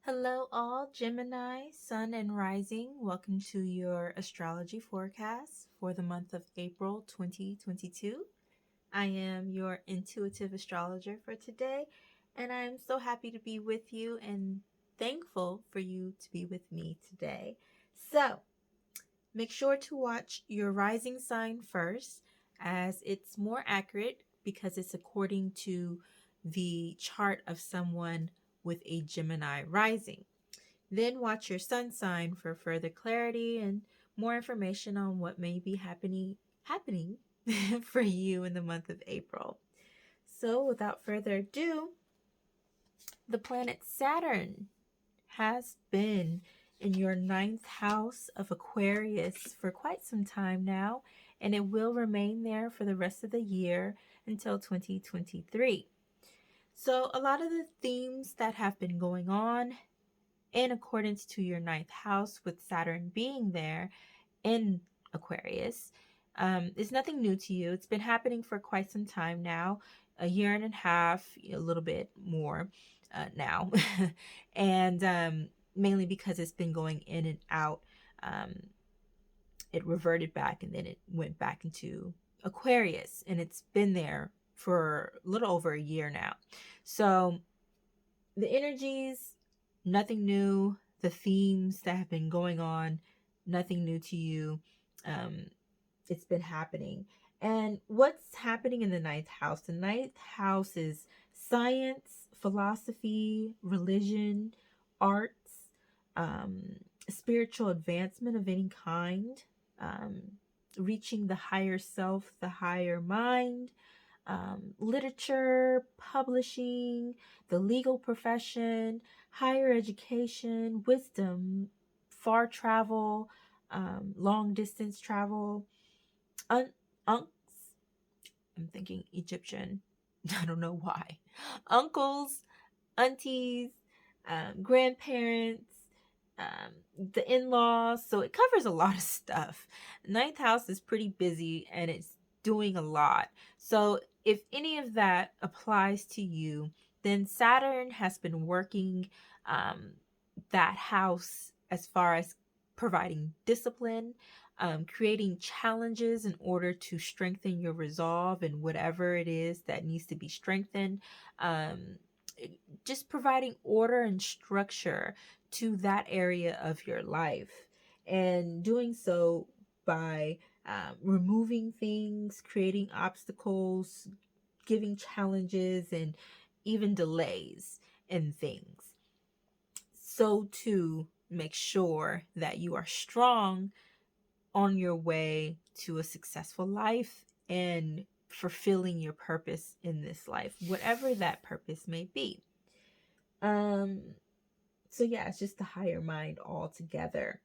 Hello, all Gemini, Sun, and Rising. Welcome to your astrology forecast for the month of April 2022. I am your intuitive astrologer for today, and I'm so happy to be with you and thankful for you to be with me today. So, make sure to watch your rising sign first, as it's more accurate because it's according to the chart of someone with a Gemini rising. Then watch your sun sign for further clarity and more information on what may be happening for you in the month of April. So, without further ado, the planet Saturn has been in your ninth house of Aquarius for quite some time now, and it will remain there for the rest of the year until 2023. So, a lot of the themes that have been going on in accordance to your ninth house with Saturn being there in Aquarius is nothing new to you. It's been happening for quite some time now, a year and a half, a little bit more now, and mainly because it's been going in and out. Um, it reverted back and then it went back into Aquarius, and it's been there for a little over a year now. So the energies, nothing new. The themes that have been going on, nothing new to you. Um, it's been happening. And what's happening in the ninth house? The ninth house is science, philosophy, religion, arts, spiritual advancement of any kind, um, reaching the higher self, the higher mind, literature, publishing, the legal profession, higher education, wisdom, far travel, long distance travel, unks. I'm thinking Egyptian. I don't know why. Uncles, aunties, grandparents, the in-laws. So it covers a lot of stuff. Ninth house is pretty busy and it's doing a lot. So if any of that applies to you, then Saturn has been working that house as far as providing discipline, creating challenges in order to strengthen your resolve and whatever it is that needs to be strengthened. Um, just providing order and structure to that area of your life, and doing so by removing things, creating obstacles, giving challenges, and even delays in things. So to make sure that you are strong on your way to a successful life and fulfilling your purpose in this life, whatever that purpose may be. So yeah, it's just the higher mind altogether.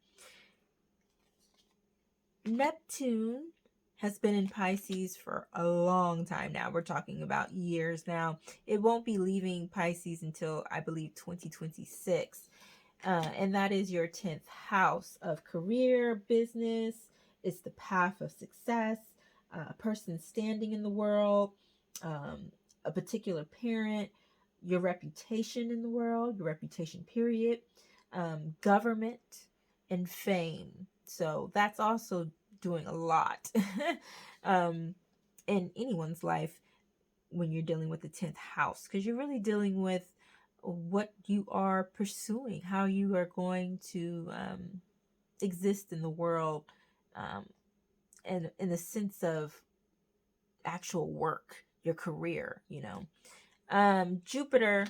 Neptune has been in Pisces for a long time now. We're talking about years now. It won't be leaving Pisces until, I believe, 2026. And that is your 10th house of career, business. It's the path of success, a person standing in the world, a particular parent, your reputation in the world, your reputation period, government, and fame. So that's also doing a lot in anyone's life when you're dealing with the 10th house, because you're really dealing with what you are pursuing, how you are going to exist in the world, and in the sense of actual work, your career, Jupiter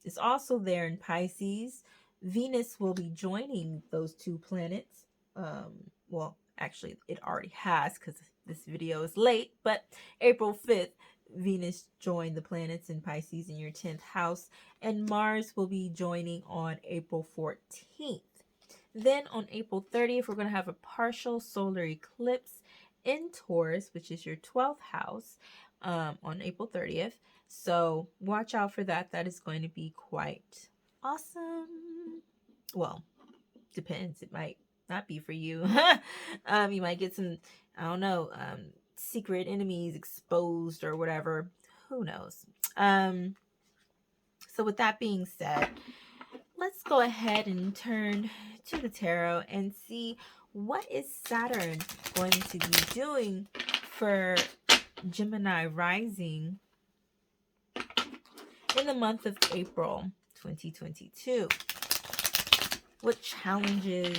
is also there in Pisces. Venus will be joining those two planets. Well, actually, it already has because this video is late, but April 5th, Venus joined the planets in Pisces in your 10th house, and Mars will be joining on April 14th. Then on April 30th, we're going to have a partial solar eclipse in Taurus, which is your 12th house, on April 30th. So watch out for that. That is going to be quite awesome. Well, depends. It might not be for you. You might get some, I don't know, secret enemies exposed or whatever. Who knows? So with that being said, let's go ahead and turn to the tarot and see what is Saturn going to be doing for Gemini rising in the month of April 2022. What challenges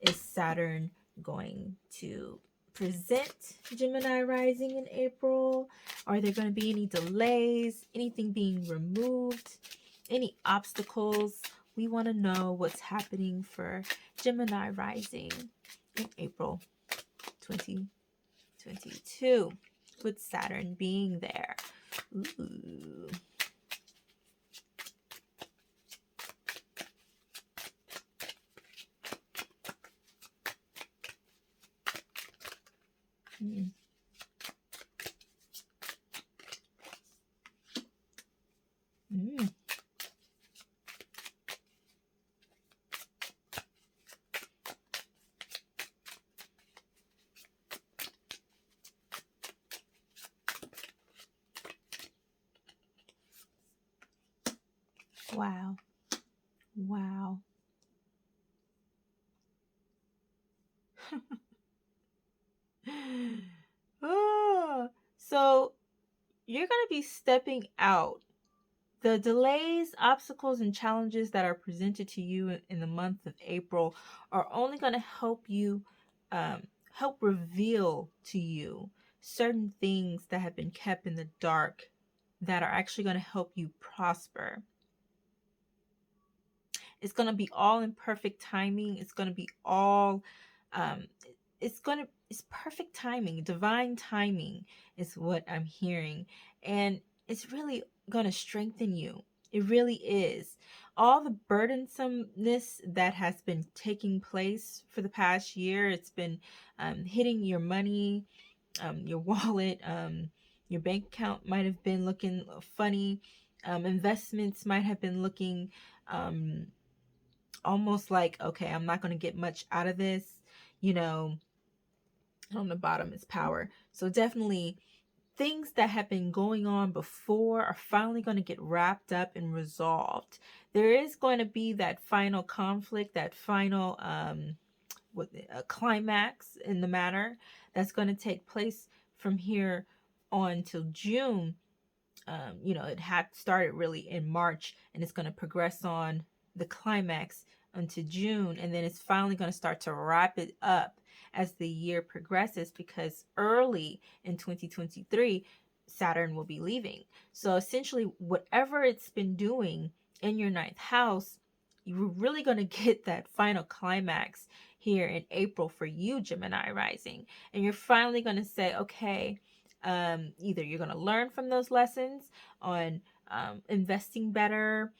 is Saturn going to present Gemini rising in April? Are there going to be any delays, anything being removed, any obstacles? We want to know what's happening for Gemini rising in April 2022 with Saturn being there. Ooh. Mm. Mm. Wow. Wow. Oh, so you're going to be stepping out. The delays, obstacles, and challenges that are presented to you in the month of April are only going to help you, help reveal to you certain things that have been kept in the dark that are actually going to help you prosper. It's going to be all in perfect timing. It's going to be all, um, it's perfect timing. Divine timing is what I'm hearing. And it's really going to strengthen you. It really is. All the burdensomeness that has been taking place for the past year, it's been hitting your money, your wallet, your bank account might have been looking funny. Investments might have been looking almost like, okay, I'm not going to get much out of this. You know, on the bottom is power. So definitely things that have been going on before are finally going to get wrapped up and resolved. There is going to be that final conflict, that final climax in the matter that's going to take place from here on till June. It had started really in March and it's going to progress on the climax into June, and then it's finally going to start to wrap it up as the year progresses, because early in 2023 Saturn will be leaving. So essentially whatever it's been doing in your ninth house, you're really going to get that final climax here in April for you, Gemini rising, and you're finally going to say, okay, either you're going to learn from those lessons on investing better,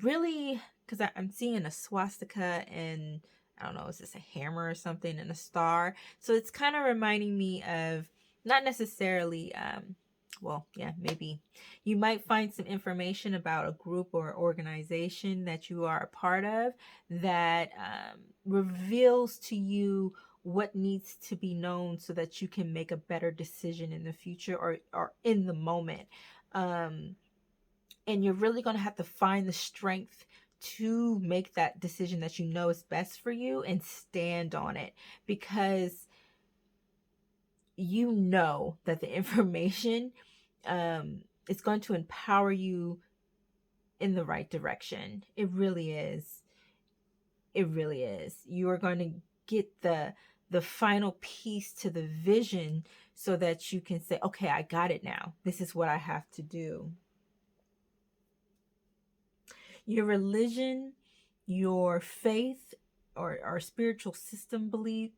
really, because I'm seeing a swastika and I don't know, is this a hammer or something, and a star? So it's kind of reminding me of, not necessarily, well, yeah, maybe you might find some information about a group or organization that you are a part of that reveals to you what needs to be known so that you can make a better decision in the future, or in the moment. And you're really going to have to find the strength to make that decision that you know is best for you and stand on it, because you know that the information is going to empower you in the right direction. It really is. It really is. You are going to get the final piece to the vision so that you can say, okay, I got it now. This is what I have to do. Your religion, your faith, or spiritual system belief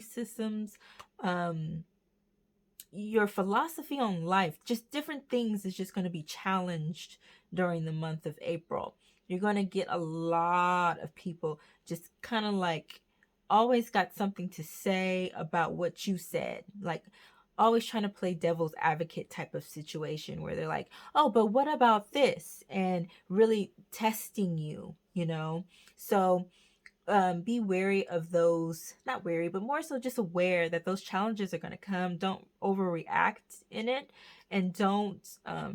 systems, your philosophy on life, just different things is just going to be challenged during the month of April. You're going to get a lot of people just kind of like always got something to say about what you said, like always trying to play devil's advocate type of situation where they're like, oh, but what about this, and really testing you, so be wary of those, not wary, but more so just aware that those challenges are going to come. Don't overreact in it, and don't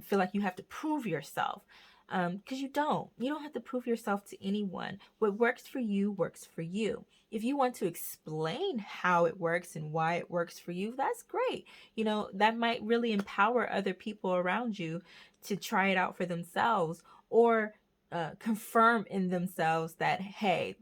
feel like you have to prove yourself. Because you don't have to prove yourself to anyone. What works for you works for you. If you want to explain how it works and why it works for you, that's great. That might really empower other people around you to try it out for themselves, or confirm in themselves that, hey,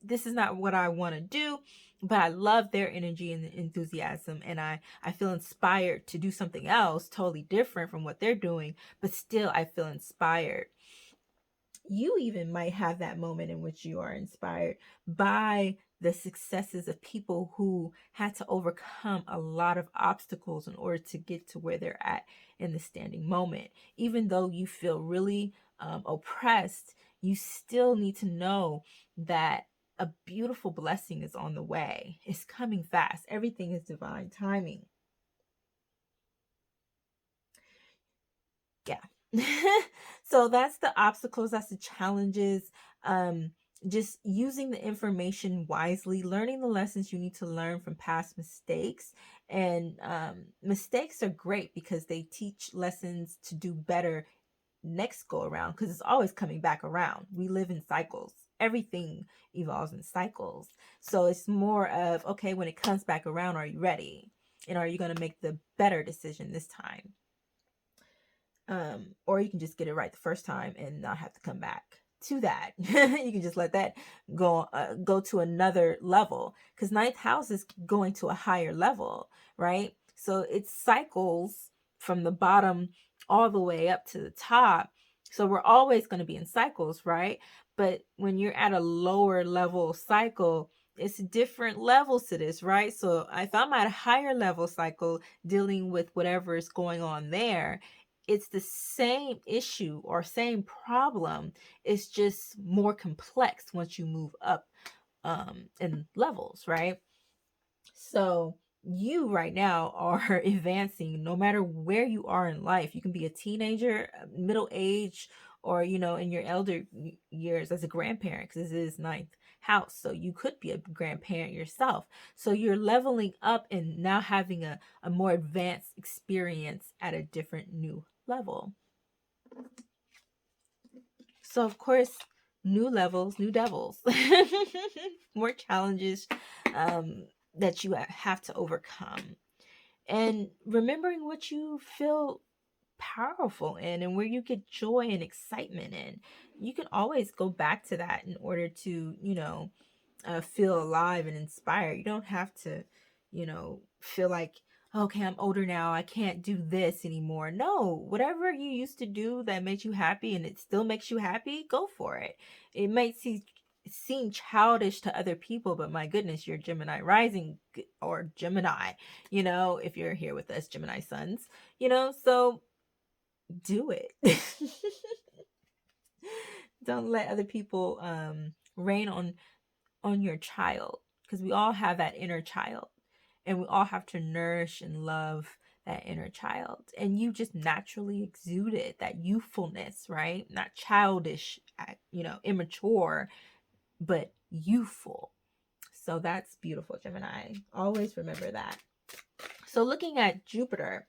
this is not what I want to do, but I love their energy and enthusiasm, and I feel inspired to do something else totally different from what they're doing, but still I feel inspired. You even might have that moment in which you are inspired by the successes of people who had to overcome a lot of obstacles in order to get to where they're at in the standing moment. Even though you feel really oppressed, you still need to know that a beautiful blessing is on the way. It's coming fast. Everything is divine timing. Yeah. So that's the obstacles, that's the challenges. Just using the information wisely, learning the lessons you need to learn from past mistakes. And mistakes are great because they teach lessons to do better next go around, because it's always coming back around. We live in cycles. Everything evolves in cycles. So it's more of, okay, when it comes back around, are you ready? And are you going to make the better decision this time? Or you can just get it right the first time and not have to come back to that. You can just let that go to another level, because ninth house is going to a higher level, right? So it cycles from the bottom all the way up to the top. So we're always going to be in cycles, right? But when you're at a lower level cycle, it's different levels to this, right? So if I'm at a higher level cycle dealing with whatever is going on there, it's the same issue or same problem. It's just more complex once you move up in levels, right? So you right now are advancing no matter where you are in life. You can be a teenager, middle age, or in your elder years as a grandparent, because this is ninth house. So you could be a grandparent yourself. So you're leveling up and now having a more advanced experience at a different new level. So of course, new levels, new devils, more challenges that you have to overcome. And remembering what you feel powerful in and where you get joy and excitement in. You can always go back to that in order to, feel alive and inspired. You don't have to, feel like, okay, I'm older now, I can't do this anymore. No, whatever you used to do that made you happy and it still makes you happy, go for it. It might seem childish to other people, but my goodness, you're Gemini rising or Gemini, if you're here with us, Gemini sons, so do it. Don't let other people rain on your child, because we all have that inner child and we all have to nourish and love that inner child, and you just naturally exude it, that youthfulness, right? Not childish, immature, but youthful. So that's beautiful, Gemini. Always remember that. So looking at Jupiter,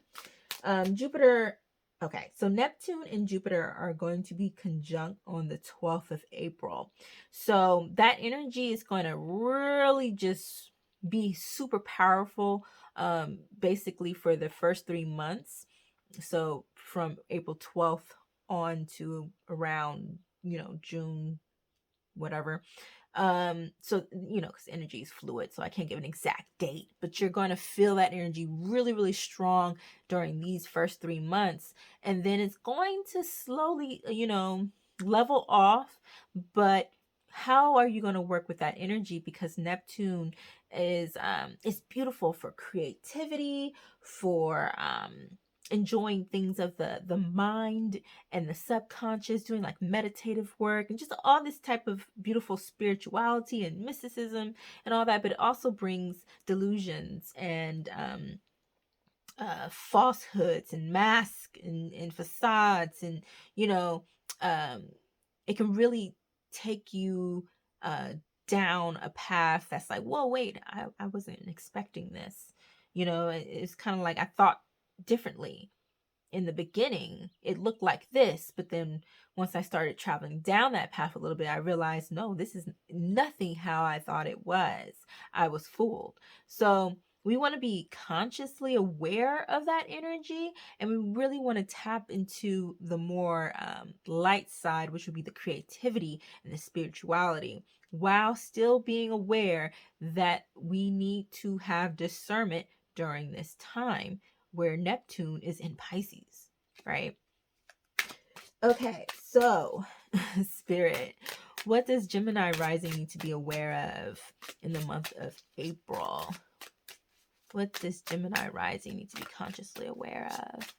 Jupiter, okay, so Neptune and Jupiter are going to be conjunct on the 12th of April. So that energy is going to really just be super powerful, basically for the first 3 months. So from April 12th on to around, June, whatever. So because energy is fluid, so I can't give an exact date, but you're going to feel that energy really, really strong during these first 3 months, and then it's going to slowly level off. But how are you going to work with that energy? Because Neptune is beautiful for creativity, for enjoying things of the mind and the subconscious, doing like meditative work and just all this type of beautiful spirituality and mysticism and all that. But it also brings delusions and falsehoods and masks and facades, and um, it can really take you down a path that's like, whoa, wait, I wasn't expecting this. It's kind of like I thought differently. in the beginning, it looked like this, but then once I started traveling down that path a little bit, I realized, no, this is nothing how I thought it was. I was fooled. So we want to be consciously aware of that energy, and we really want to tap into the more light side, which would be the creativity and the spirituality, while still being aware that we need to have discernment during this time where Neptune is in Pisces, right? Okay, so Spirit, what does Gemini rising need to be aware of in the month of April? What does Gemini rising need to be consciously aware of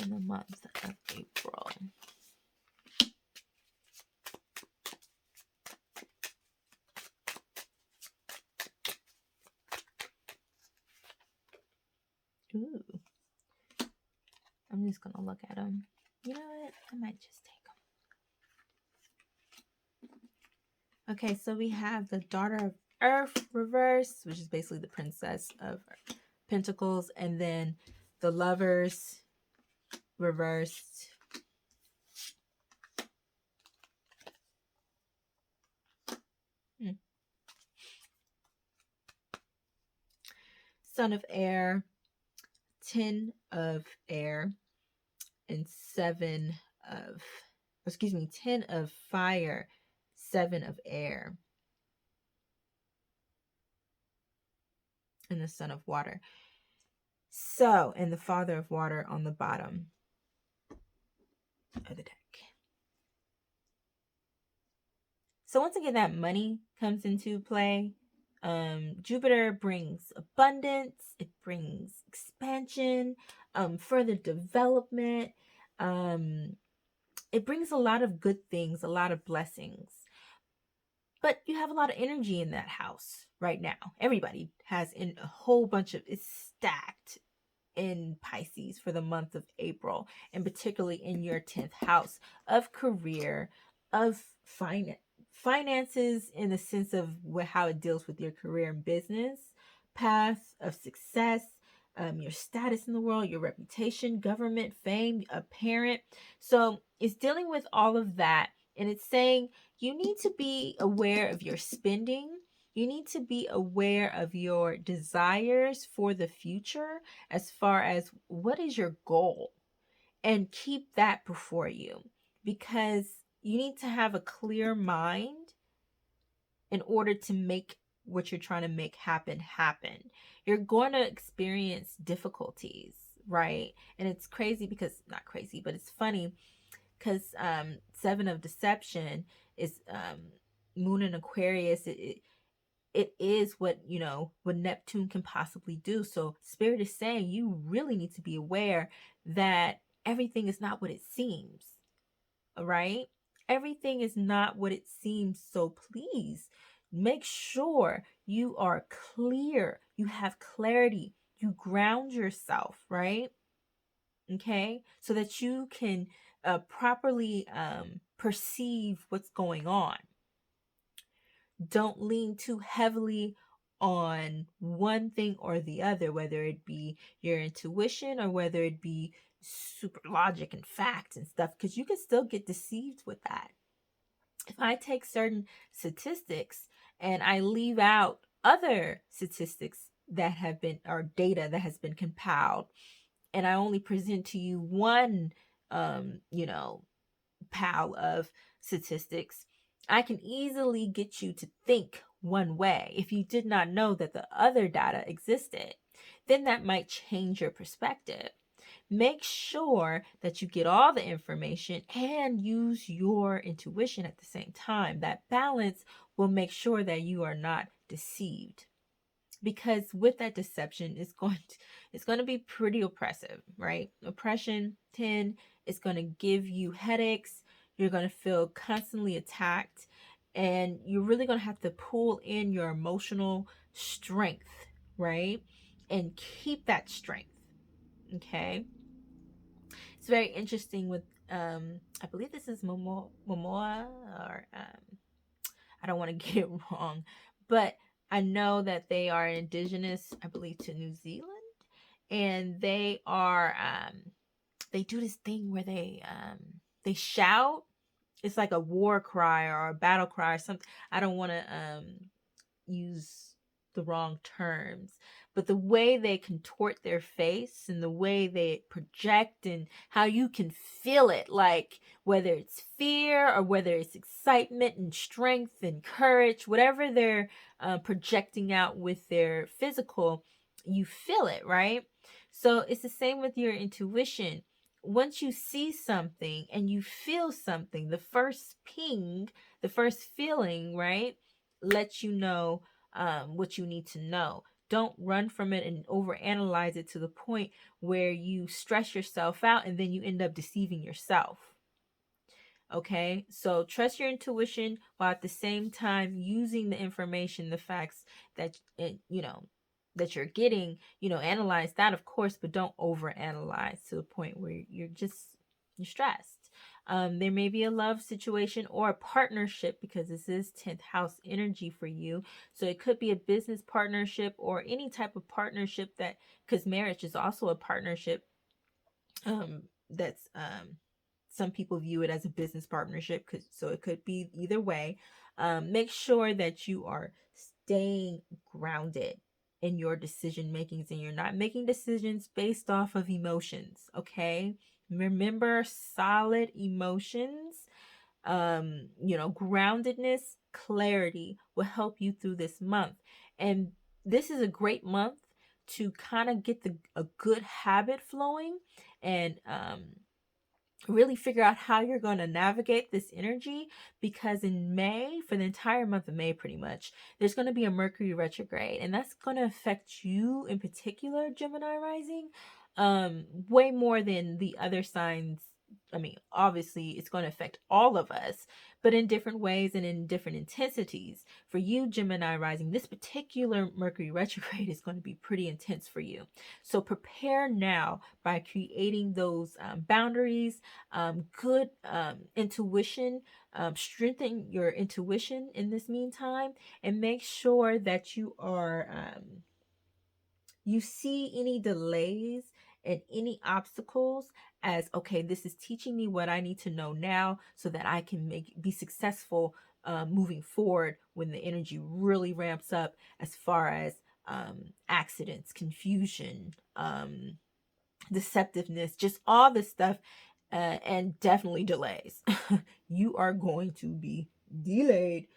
in the month of April? Ooh, I'm just gonna look at them. You know what? I might just take them. Okay, so we have the Daughter of Earth reverse, which is basically the Princess of Pentacles, and then the Lovers reversed. Son of Air, 10 of Air, and 10 of Fire, 7 of Air, and the Son of Water. So, and the Father of Water on the bottom of the deck. So once again, that money comes into play. Jupiter brings abundance. It brings expansion, further development. It brings a lot of good things, a lot of blessings. But you have a lot of energy in that house right now. Everybody has a whole bunch of, it's stacked in Pisces for the month of April, and particularly in your 10th house of career, of finances in the sense of how it deals with your career and business path, of success, your status in the world, your reputation, government, fame, a parent. So it's dealing with all of that, and it's saying you need to be aware of your spending. You need to be aware of your desires for the future as far as what is your goal, and keep that before you, because you need to have a clear mind in order to make what you're trying to make happen. You're going to experience difficulties, right? And it's crazy because, not crazy, but it's funny because 7 of Deception is Moon in Aquarius. It is what Neptune can possibly do. So Spirit is saying you really need to be aware that everything is not what it seems. All right? Everything is not what it seems. So please make sure you are clear. You have clarity. You ground yourself, right? Okay? So that you can properly perceive what's going on. Don't lean too heavily on one thing or the other, whether it be your intuition or whether it be super logic and facts and stuff, because you can still get deceived with that. If I take certain statistics and I leave out other statistics that have been, or data that has been compiled, and I only present to you one, pile of statistics, I can easily get you to think one way. If you did not know that the other data existed, then that might change your perspective. Make sure that you get all the information and use your intuition at the same time. That balance will make sure that you are not deceived. Because with that deception, it's going to be pretty oppressive, right? Oppression 10 is going to give you headaches. You're going to feel constantly attacked, and you're really going to have to pull in your emotional strength, right? And keep that strength. Okay. It's very interesting with I believe this is Momoa, or I don't want to get it wrong, but I know that they are indigenous, I believe, to New Zealand, and they are they do this thing where they shout. It's like a war cry or a battle cry or something. I don't want to use the wrong terms, but the way they contort their face and the way they project and how you can feel it, like whether it's fear or whether it's excitement and strength and courage, whatever they're projecting out with their physical, you feel it, right? So it's the same with your intuition. Once you see something and you feel something, the first ping, the first feeling, right, lets you know what you need to know. Don't run from it and overanalyze it to the point where you stress yourself out and then you end up deceiving yourself. Okay, so trust your intuition while at the same time using the information, the facts that that you're getting. Analyze that, of course, but don't overanalyze to the point where you're stressed. There may be a love situation or a partnership, because this is 10th house energy for you. So it could be a business partnership or any type of partnership, that because marriage is also a partnership. That's some people view it as a business partnership, so it could be either way. Make sure that you are staying grounded in your decision makings and you're not making decisions based off of emotions. Okay, remember, solid emotions, groundedness, clarity will help you through this month. And this is a great month to kind of get a good habit flowing and really figure out how you're going to navigate this energy, because in May, for the entire month of May pretty much, there's going to be a Mercury retrograde, and that's going to affect you in particular, Gemini rising, way more than the other signs. I mean, obviously it's going to affect all of us, but in different ways and in different intensities. For you, Gemini rising, this particular Mercury retrograde is going to be pretty intense for you. So prepare now by creating those boundaries, good intuition, strengthen your intuition in this meantime, and make sure that you are you see any delays and any obstacles as, okay, this is teaching me what I need to know now so that I can be successful moving forward when the energy really ramps up, as far as accidents, confusion, deceptiveness, just all this stuff, and definitely delays. You are going to be delayed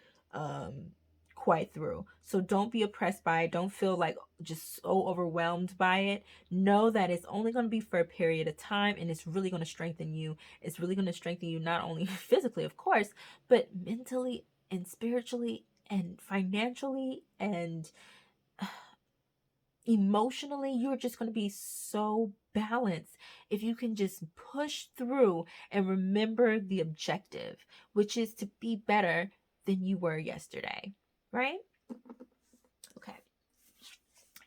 quite through. So don't be oppressed by it. Don't feel like just so overwhelmed by it. Know that it's only going to be for a period of time, and it's really going to strengthen you. It's really going to strengthen you, not only physically, of course, but mentally and spiritually and financially and emotionally. You're just going to be so balanced if you can just push through and remember the objective, which is to be better than you were yesterday, right? Okay,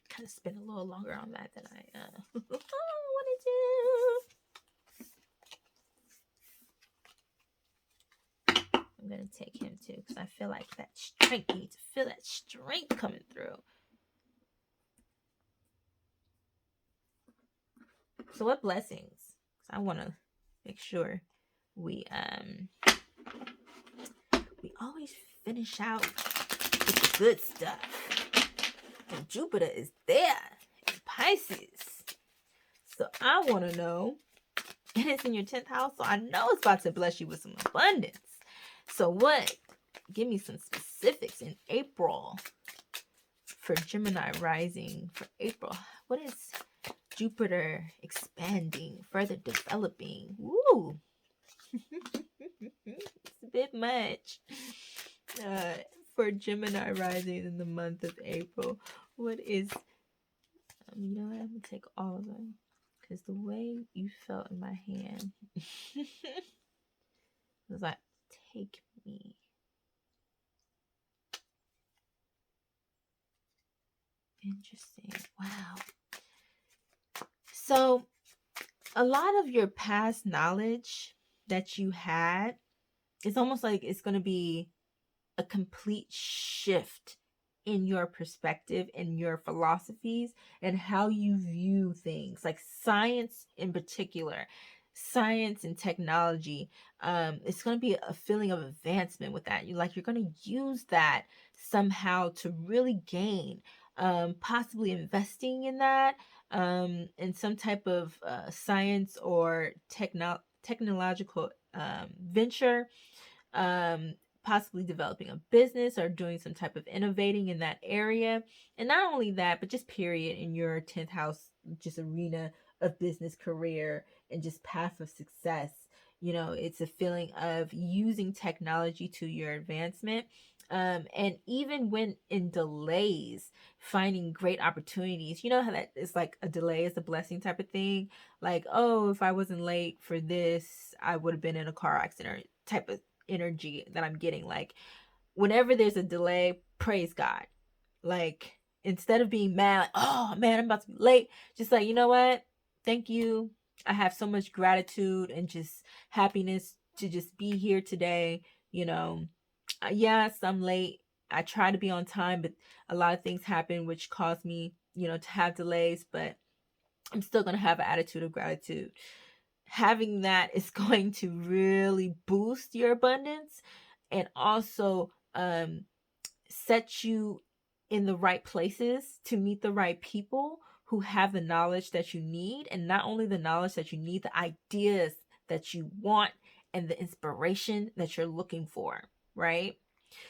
kind of spent a little longer on that than I wanted to. I'm gonna take him too, because I feel like that strength, you need to feel that strength coming through. So what blessings? I want to make sure we always finish out with the good stuff. And Jupiter is there in Pisces. So I want to know, and it's in your 10th house, so I know it's about to bless you with some abundance. So what? Give me some specifics in April for Gemini rising for April. What is Jupiter expanding, further developing? Woo! It's a bit much. For Gemini rising in the month of April, what is... I'm gonna take all of them, because the way you felt in my hand was like, take me. Interesting. Wow. So a lot of your past knowledge that you had, it's almost like it's going to be a complete shift in your perspective and your philosophies and how you view things, like science in particular, science and technology. It's going to be a feeling of advancement with that. You're going to use that somehow to really gain, possibly investing in that, in some type of science or technological venture, um, possibly developing a business or doing some type of innovating in that area. And not only that, but just period in your 10th house, just arena of business career and just path of success. It's a feeling of using technology to your advancement. And even when in delays, finding great opportunities. You know how that is like a delay is a blessing type of thing. Like, oh, if I wasn't late for this, I would have been in a car accident type of energy that I'm getting. Like, whenever there's a delay, praise God. Like, instead of being mad, like, oh man, I'm about to be late, just like, you know what? Thank you. I have so much gratitude and just happiness to just be here today. Yes, I'm late. I try to be on time, but a lot of things happen which cause me, to have delays, but I'm still going to have an attitude of gratitude. Having that is going to really boost your abundance and also set you in the right places to meet the right people who have the knowledge that you need. And not only the knowledge that you need, the ideas that you want and the inspiration that you're looking for, right?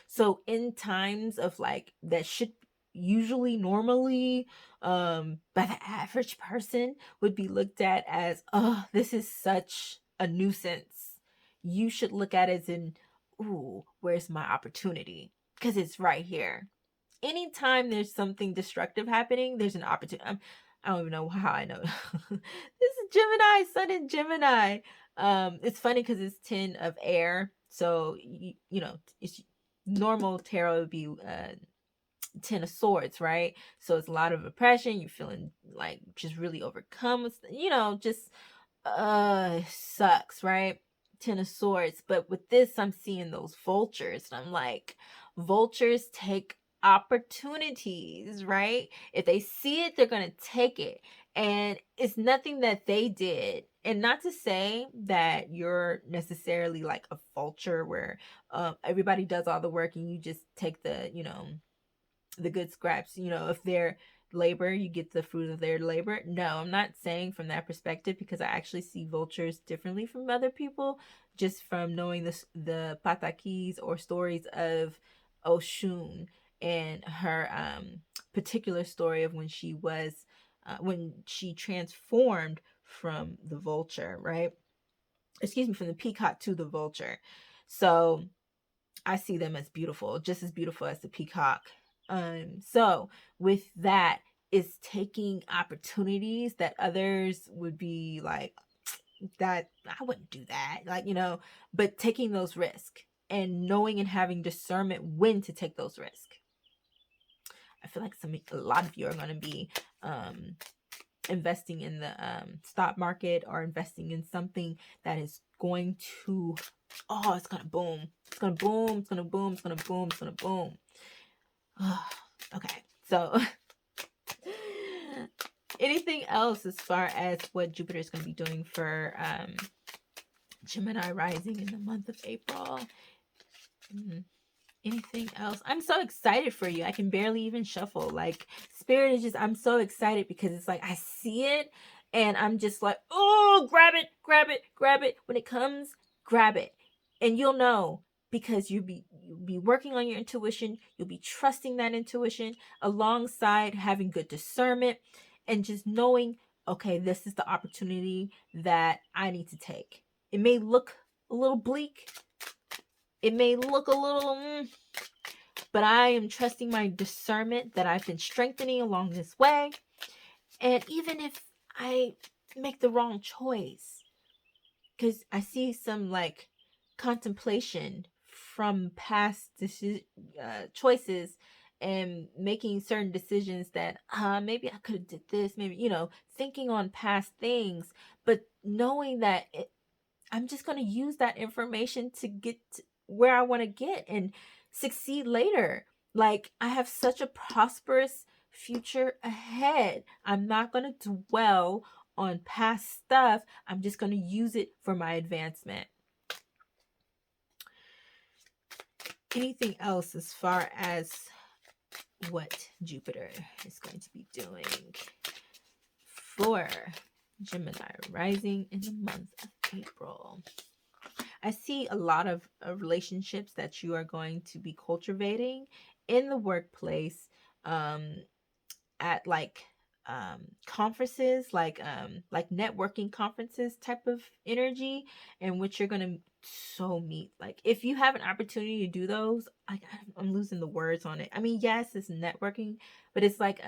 So in times of like that should usually normally by the average person would be looked at as, oh, this is such a nuisance. You should look at it as in, ooh, where's my opportunity? Because it's right here. Anytime there's something destructive happening, there's an opportunity. I don't even know how I know. This is Gemini, Sun in Gemini. It's funny because it's 10 of air. So, it's normal tarot would be 10 of swords, right? So it's a lot of oppression. You're feeling like just really overcome with, just sucks, right? 10 of swords. But with this, I'm seeing those vultures. And I'm like, vultures take opportunities, right? If they see it, they're going to take it. And it's nothing that they did. And not to say that you're necessarily like a vulture where everybody does all the work and you just take the good scraps. If they're labor, you get the fruit of their labor. No, I'm not saying from that perspective, because I actually see vultures differently from other people, just from knowing the patakis or stories of Oshun and her particular story of when she transformed from the vulture, right? Excuse me, from the peacock to the vulture. So I see them as beautiful, just as beautiful as the peacock. So with that, is taking opportunities that others would be like, that I wouldn't do that, like, but taking those risks and knowing and having discernment when to take those risks. I feel like a lot of you are going to be investing in the stock market or investing in something that is going to, oh, it's going to boom. It's going to boom. It's going to boom. It's going to boom. It's going to boom. Okay. So anything else as far as what Jupiter is going to be doing for Gemini rising in the month of April? Anything else? I'm so excited for you. I can barely even shuffle. Like, Spirit is just, I'm so excited because it's like I see it and I'm just like, oh, grab it, grab it, grab it. When it comes, grab it. And you'll know, because you'll be working on your intuition. You'll be trusting that intuition alongside having good discernment and just knowing, okay, this is the opportunity that I need to take. It may look a little bleak. It may look a little, but I am trusting my discernment that I've been strengthening along this way. And even if I make the wrong choice, because I see some like contemplation from past choices and making certain decisions that maybe I could have did this, maybe, thinking on past things, but knowing that I'm just going to use that information to get to where I want to get and succeed later. Like, I have such a prosperous future ahead. I'm not going to dwell on past stuff. I'm just going to use it for my advancement. Anything else as far as what Jupiter is going to be doing for Gemini rising in the month of April? I see a lot of relationships that you are going to be cultivating in the workplace, at conferences, like networking conferences type of energy, in which you're gonna so meet, like, if you have an opportunity to do those, I'm losing the words on it. I mean, yes, it's networking, but it's like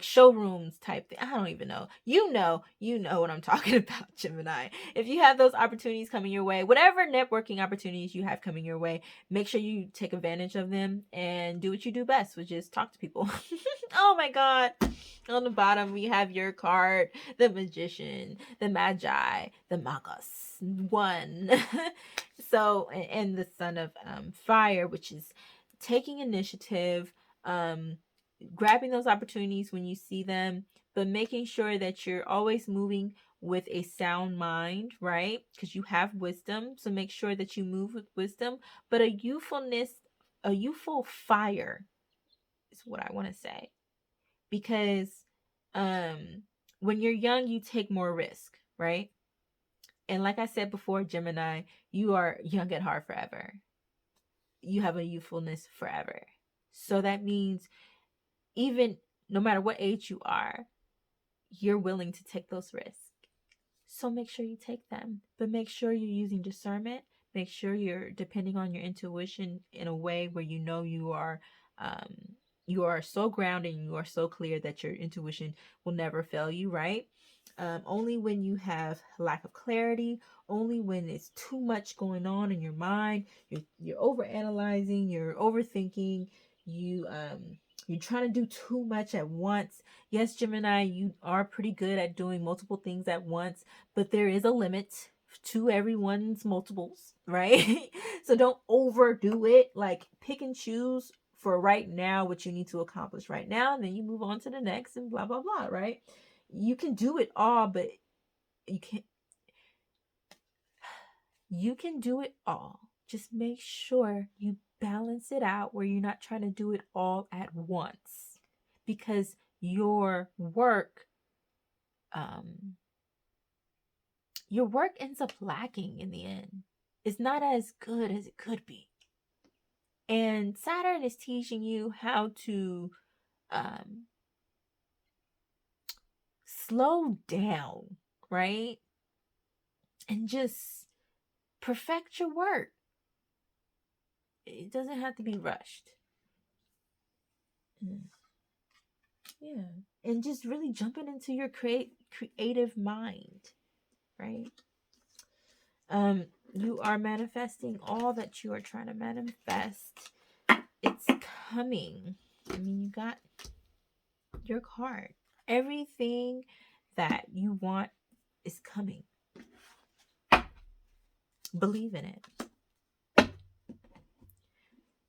showrooms type thing. I don't even know. You know what I'm talking about, Gemini. If you have those opportunities coming your way, whatever networking opportunities you have coming your way, make sure you take advantage of them and do what you do best, which is talk to people. Oh my God. On the bottom, we have your card, the Magician, the Magi, the Magus, one. So, and the Son of Fire, which is taking initiative, grabbing those opportunities when you see them, but making sure that you're always moving with a sound mind, right? Because you have wisdom. So make sure that you move with wisdom, but a youthful fire is what I want to say. Because when you're young, you take more risk, right? And like I said before, Gemini, you are young at heart forever. You have a youthfulness forever. So that means, even no matter what age you are, you're willing to take those risks. So make sure you take them, but make sure you're using discernment. Make sure you're depending on your intuition in a way where you are so grounded and you are so clear that your intuition will never fail you, right? Only when you have lack of clarity, only when it's too much going on in your mind, you're over analyzing, you're overthinking, you're trying to do too much at once. Yes, Gemini, you are pretty good at doing multiple things at once, but there is a limit to everyone's multiples, right? So don't overdo it. Like, pick and choose for right now what you need to accomplish right now, and then you move on to the next, and blah blah blah, right? You can do it all, but you can't you can do it all. Just make sure you balance it out where you're not trying to do it all at once, because um your work ends up lacking in the end. It's not as good as it could be. And Saturn is teaching you how to um slow down, right? And just perfect your work. It doesn't have to be rushed. Yeah. And just really jumping into your creative mind, right? You are manifesting all that you are trying to manifest. It's coming. I mean, you got your card. Everything that you want is coming. Believe in it.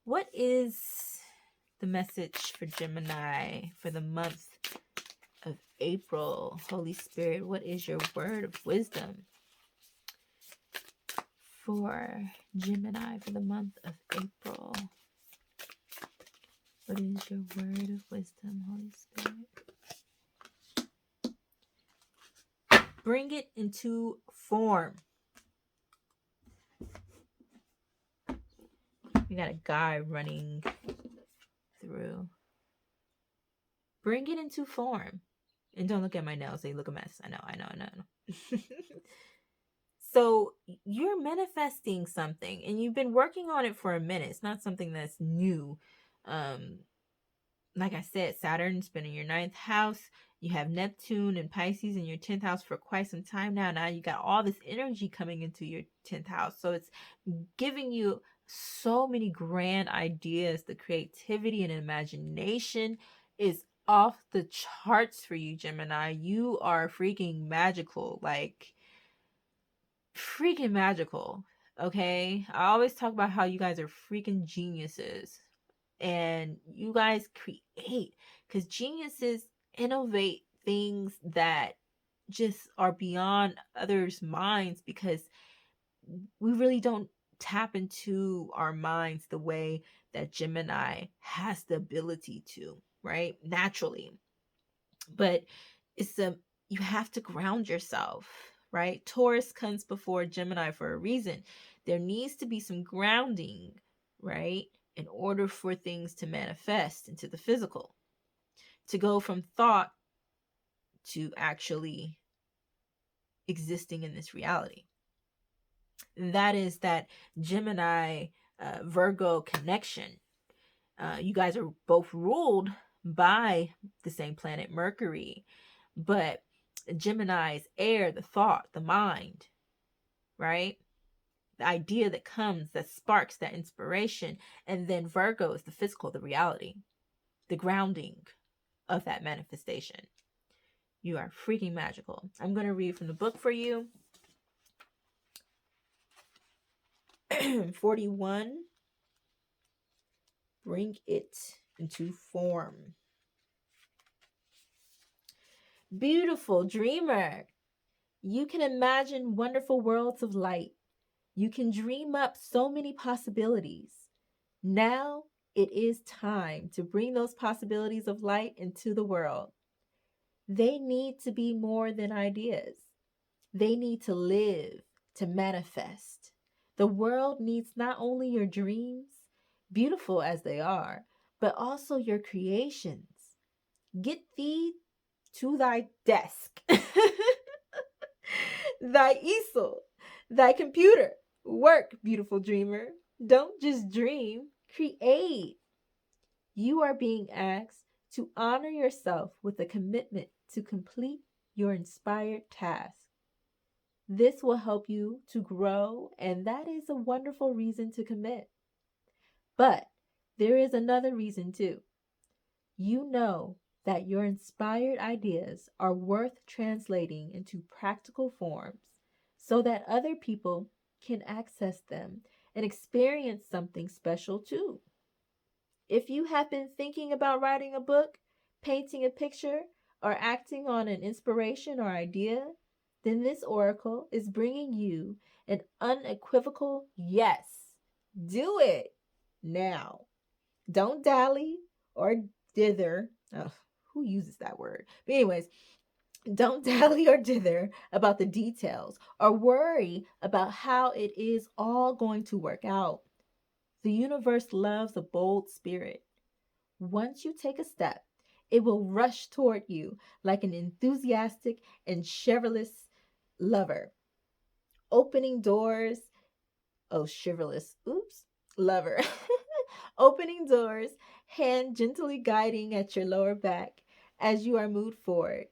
What is the message for Gemini for the month of April? Holy Spirit, what is your word of wisdom for Gemini for the month of April? What is your word of wisdom, Holy Spirit? Bring it into form. We got a guy running through. Bring it into form. And don't look at my nails. They look a mess. I know. So you're manifesting something, and you've been working on it for a minute. It's not something that's new. Like I said, Saturn's been in your 9th house. You have Neptune and Pisces in your 10th house for quite some time now. Now you got all this energy coming into your 10th house. So it's giving you so many grand ideas. The creativity and imagination is off the charts for you, Gemini. You are freaking magical. Like, freaking magical. Okay, I always talk about how you guys are freaking geniuses and you guys create, because geniuses innovate things that just are beyond others' minds, because we really don't tap into our minds the way that Gemini has the ability to, right? Naturally. But it's a you have to ground yourself, right? Taurus comes before Gemini for a reason. There needs to be some grounding, right? In order for things to manifest into the physical, to go from thought to actually existing in this reality. And that is that Gemini Virgo connection. You guys are both ruled by the same planet, Mercury, but Gemini's air, the thought, the mind, right? The idea that comes, that sparks that inspiration. And then Virgo is the physical, the reality, the grounding of that manifestation. You are freaking magical. I'm going to read from the book for you. 41. Bring it into form. Beautiful dreamer. You can imagine wonderful worlds of light. You can dream up so many possibilities. Now it is time to bring those possibilities of light into the world. They need to be more than ideas. They need to live, to manifest. The world needs not only your dreams, beautiful as they are, but also your creations. Get thee to thy desk, thy easel, thy computer. Work, beautiful dreamer. Don't just dream, create. You are being asked to honor yourself with a commitment to complete your inspired task. This will help you to grow, and that is a wonderful reason to commit. But there is another reason too. You know that your inspired ideas are worth translating into practical forms so that other people can access them and experience something special too. If you have been thinking about writing a book, painting a picture, or acting on an inspiration or idea, then this oracle is bringing you an unequivocal yes. Do it now. Don't dally or dither. Oh, who uses that word? But, anyways, don't dally or dither about the details or worry about how it is all going to work out. The universe loves a bold spirit. Once you take a step, it will rush toward you like an enthusiastic and chivalrous lover, opening doors. Oh, chivalrous. Oops. Lover. Opening doors, hand gently guiding at your lower back as you are moved forward.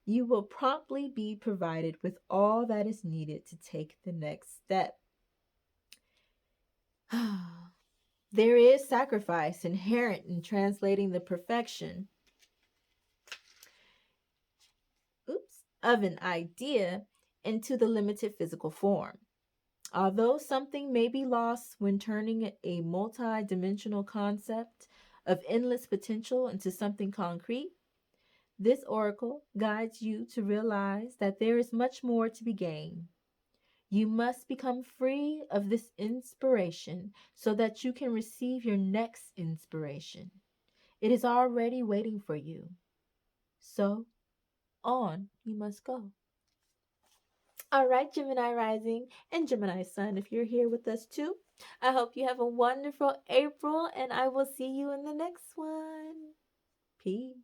You will promptly be provided with all that is needed to take the next step. There is sacrifice inherent in translating the perfection of an idea into the limited physical form. Although something may be lost when turning a multi-dimensional concept of endless potential into something concrete, this oracle guides you to realize that there is much more to be gained. You must become free of this inspiration so that you can receive your next inspiration. It is already waiting for you. So, on you must go. All right, Gemini rising and Gemini sun, if you're here with us too, I hope you have a wonderful April and I will see you in the next one. Peace.